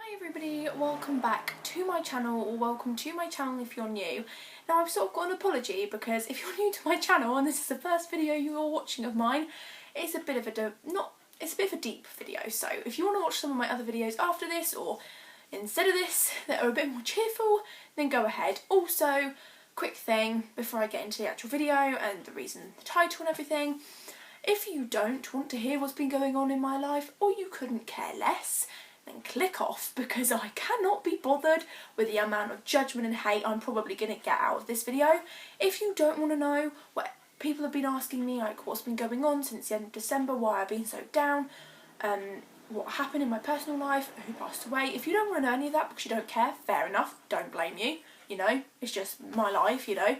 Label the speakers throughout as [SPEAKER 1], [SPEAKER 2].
[SPEAKER 1] Hi everybody, welcome back to my channel, or welcome to my channel if you're new. Now I've sort of got an apology because if you're new to my channel and this is the first video you're watching of mine, it's a bit of a deep video. So if you want to watch some of my other videos after this or instead of this that are a bit more cheerful, then go ahead. Also, quick thing before I get into the actual video and the reason, the title and everything. If you don't want to hear what's been going on in my life, or you couldn't care less, then click off, because I cannot be bothered with the amount of judgment and hate I'm probably going to get out of this video. If you don't want to know what people have been asking me, like what's been going on since the end of December, why I've been so down, what happened in my personal life, who passed away, if you don't want to know any of that because you don't care, fair enough, don't blame you, you know, it's just my life, you know.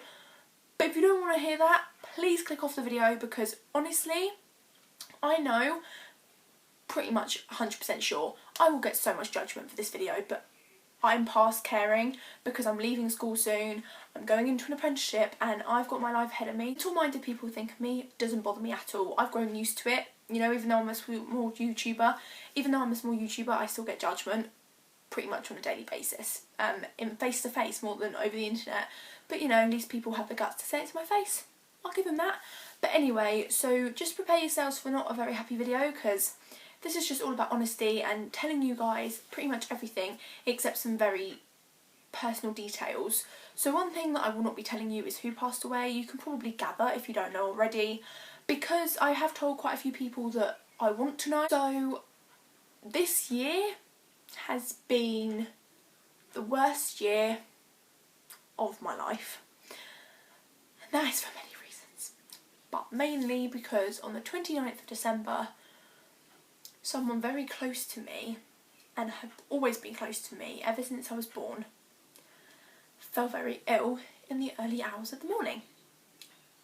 [SPEAKER 1] But if you don't want to hear that, please click off the video, because honestly, I know pretty much 100% sure I will get so much judgment for this video, but I'm past caring because I'm leaving school soon, I'm going into an apprenticeship and I've got my life ahead of me. Little-minded people think of me, it doesn't bother me at all. I've grown used to it, you know, even though I'm a small YouTuber, I still get judgment pretty much on a daily basis, in face-to-face more than over the internet, but you know, at least people have the guts to say it to my face. I'll give them that. But anyway, so just prepare yourselves for not a very happy video, because this is just all about honesty and telling you guys pretty much everything except some very personal details. So one thing that I will not be telling you is who passed away. You can probably gather if you don't know already, because I have told quite a few people that I want to know. So this year has been the worst year of my life. And that is for many reasons, but mainly because on the 29th of December, someone very close to me, and have always been close to me ever since I was born, fell very ill in the early hours of the morning.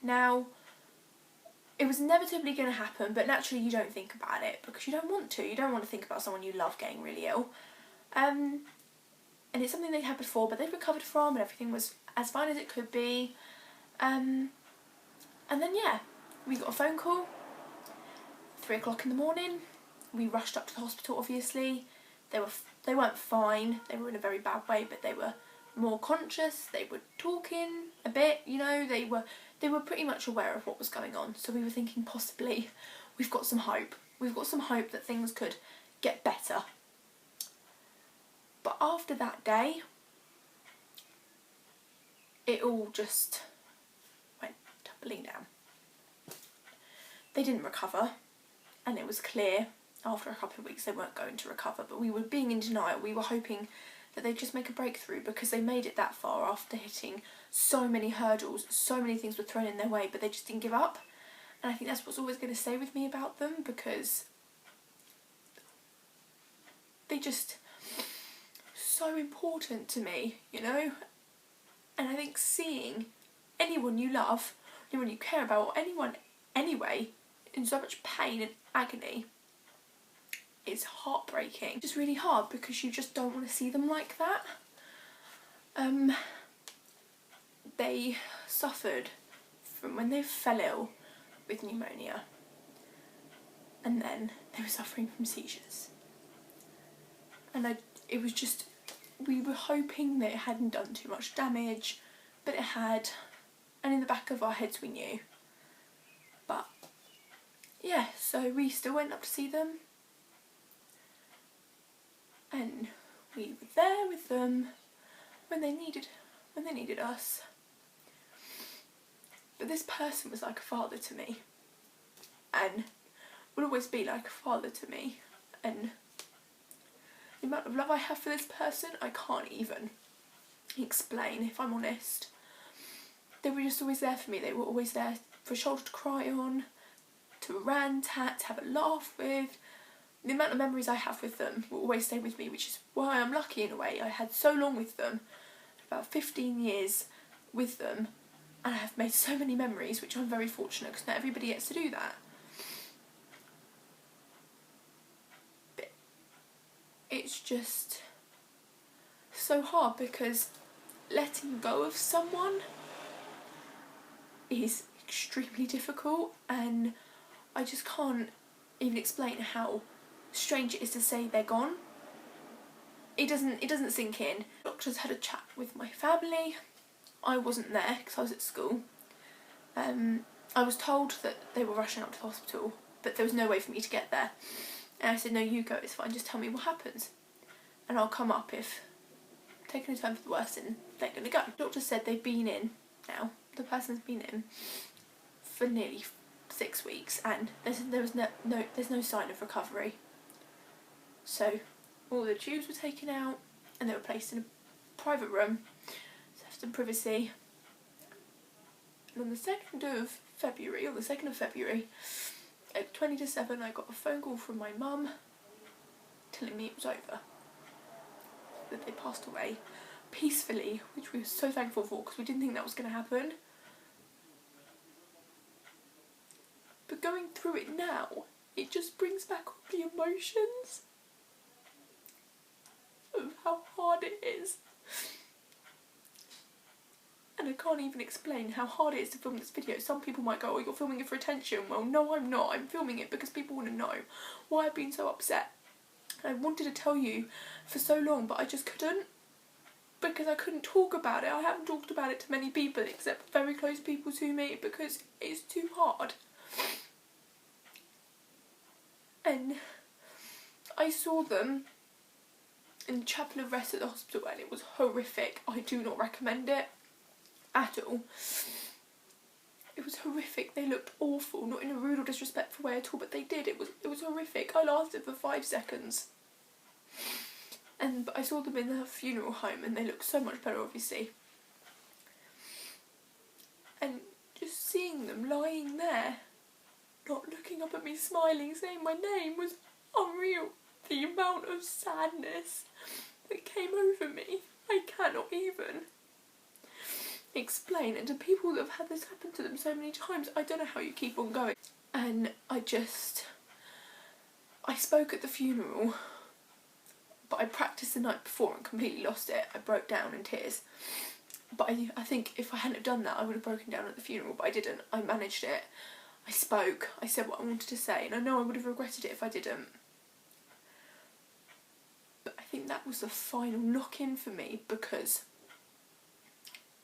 [SPEAKER 1] Now, it was inevitably going to happen, but naturally you don't think about it because you don't want to. You don't want to think about someone you love getting really ill. And it's something they had before, but they've recovered from, and everything was as fine as it could be. And then yeah, we got a phone call, 3 o'clock in the morning. We rushed up to the hospital, obviously. They weren't fine, they were in a very bad way, but they were more conscious, they were talking a bit, you know, they were pretty much aware of what was going on. So we were thinking possibly we've got some hope. We've got some hope that things could get better. But after that day, it all just went tumbling down. They didn't recover, and it was clear after a couple of weeks they weren't going to recover, but we were being in denial. We were hoping that they'd just make a breakthrough, because they made it that far after hitting so many hurdles, so many things were thrown in their way, but they just didn't give up. And I think that's what's always going to stay with me about them, because they just so important to me, you know. And I think seeing anyone you love, anyone you care about, or anyone anyway in so much pain and agony, it's heartbreaking. It's really hard because you just don't want to see them like that. They suffered from when they fell ill with pneumonia, and then they were suffering from seizures. And it was just, we were hoping that it hadn't done too much damage, but it had, and in the back of our heads we knew. But yeah, so we still went up to see them, and we were there with them when they needed us. But this person was like a father to me, and will always be like a father to me, and the amount of love I have for this person I can't even explain, if I'm honest. They were just always there for me. They were always there for a shoulder to cry on, to rant at, to have a laugh with. The amount of memories I have with them will always stay with me, which is why I'm lucky in a way. I had so long with them, about 15 years with them, and I have made so many memories, which I'm very fortunate, because not everybody gets to do that. But it's just so hard, because letting go of someone is extremely difficult, and I just can't even explain how strange it is to say they're gone. it doesn't sink in. Doctors had a chat with my family. I wasn't there because I was at school. I was told that they were rushing up to the hospital, but there was no way for me to get there. And I said, no, you go, it's fine, just tell me what happens. And I'll come up if taking a turn for the worse and they're going to go. The doctor said they've been in now. The person's been in for nearly 6 weeks and there's no sign of recovery. So all the tubes were taken out and they were placed in a private room to have some privacy. And on the 2nd of February, at 20 to 7, I got a phone call from my mum telling me it was over. That they passed away peacefully, which we were so thankful for because we didn't think that was going to happen. But going through it now, it just brings back all the emotions of how hard it is. And I can't even explain how hard it is to film this video. Some people might go, oh, you're filming it for attention. Well, no, I'm not. I'm filming it because people want to know why I've been so upset. And I wanted to tell you for so long, but I just couldn't. Because I couldn't talk about it. I haven't talked about it to many people, except very close people to me, because it's too hard. And I saw them in the chapel of rest at the hospital and it was horrific. I do not recommend it at all. It was horrific. They looked awful, not in a rude or disrespectful way at all, but they did. It was horrific. I lasted for 5 seconds. But I saw them in the funeral home and they looked so much better, obviously. And just seeing them lying there, not looking up at me, smiling, saying my name was unreal. The amount of sadness that came over me, I cannot even explain. And to people that have had this happen to them so many times, I don't know how you keep on going. And I spoke at the funeral, but I practiced the night before and completely lost it. I broke down in tears. But I think if I hadn't have done that, I would have broken down at the funeral, but I didn't. I managed it. I spoke. I said what I wanted to say, and I know I would have regretted it if I didn't. But I think that was the final knock-in for me, because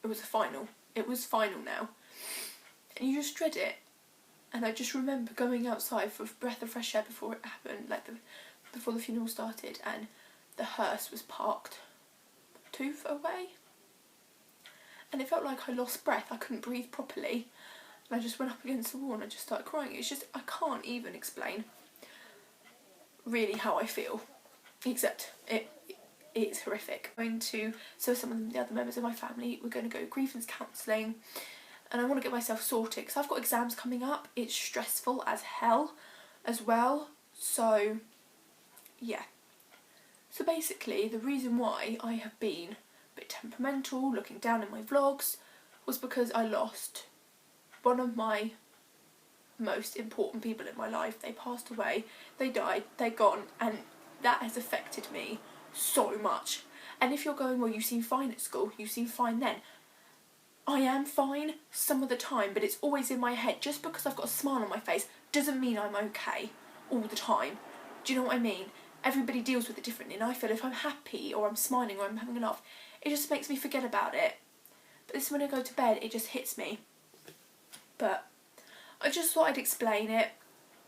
[SPEAKER 1] it was a final. It was final now. And you just dread it. And I just remember going outside for a breath of fresh air before it happened, like before the funeral started, and the hearse was parked 2 foot away. And it felt like I lost breath. I couldn't breathe properly. And I just went up against the wall and I just started crying. It's just, I can't even explain really how I feel, except it's horrific. So some of the other members of my family, we're going to go grievance counselling, and I want to get myself sorted because I've got exams coming up. It's stressful as hell as well. So yeah. So basically the reason why I have been a bit temperamental, looking down in my vlogs, was because I lost one of my most important people in my life. They passed away, they died, they're gone, and that has affected me so much. And if you're going, well, you seem fine at school, you seem fine then. I am fine some of the time, but it's always in my head. Just because I've got a smile on my face doesn't mean I'm okay all the time. Do you know what I mean? Everybody deals with it differently, and I feel if I'm happy or I'm smiling or I'm having a laugh, it just makes me forget about it. But this is when I go to bed, it just hits me. But I just thought I'd explain it,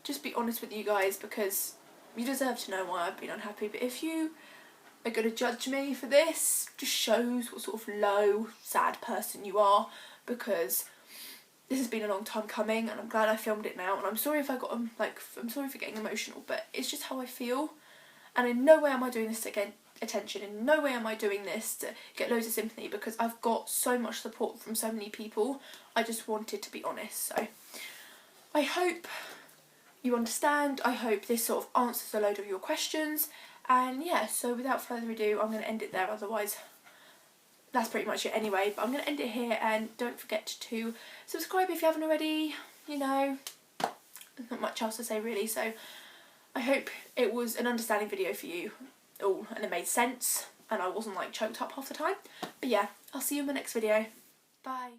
[SPEAKER 1] just be honest with you guys, because you deserve to know why I've been unhappy. But if you are going to judge me for this, just shows what sort of low, sad person you are, because this has been a long time coming and I'm glad I filmed it now. And I'm sorry if I got, I'm sorry for getting emotional, but it's just how I feel. And in no way am I doing this to get attention, in no way am I doing this to get loads of sympathy, because I've got so much support from so many people. I just wanted to be honest. So I hope you understand. I hope this sort of answers a load of your questions. And yeah, so without further ado, I'm going to end it there, otherwise that's pretty much it anyway. But I'm going to end it here, and don't forget to subscribe if you haven't already. You know, there's not much else to say really, so I hope it was an understanding video for you all and it made sense and I wasn't like choked up half the time. But yeah, I'll see you in my next video. Bye.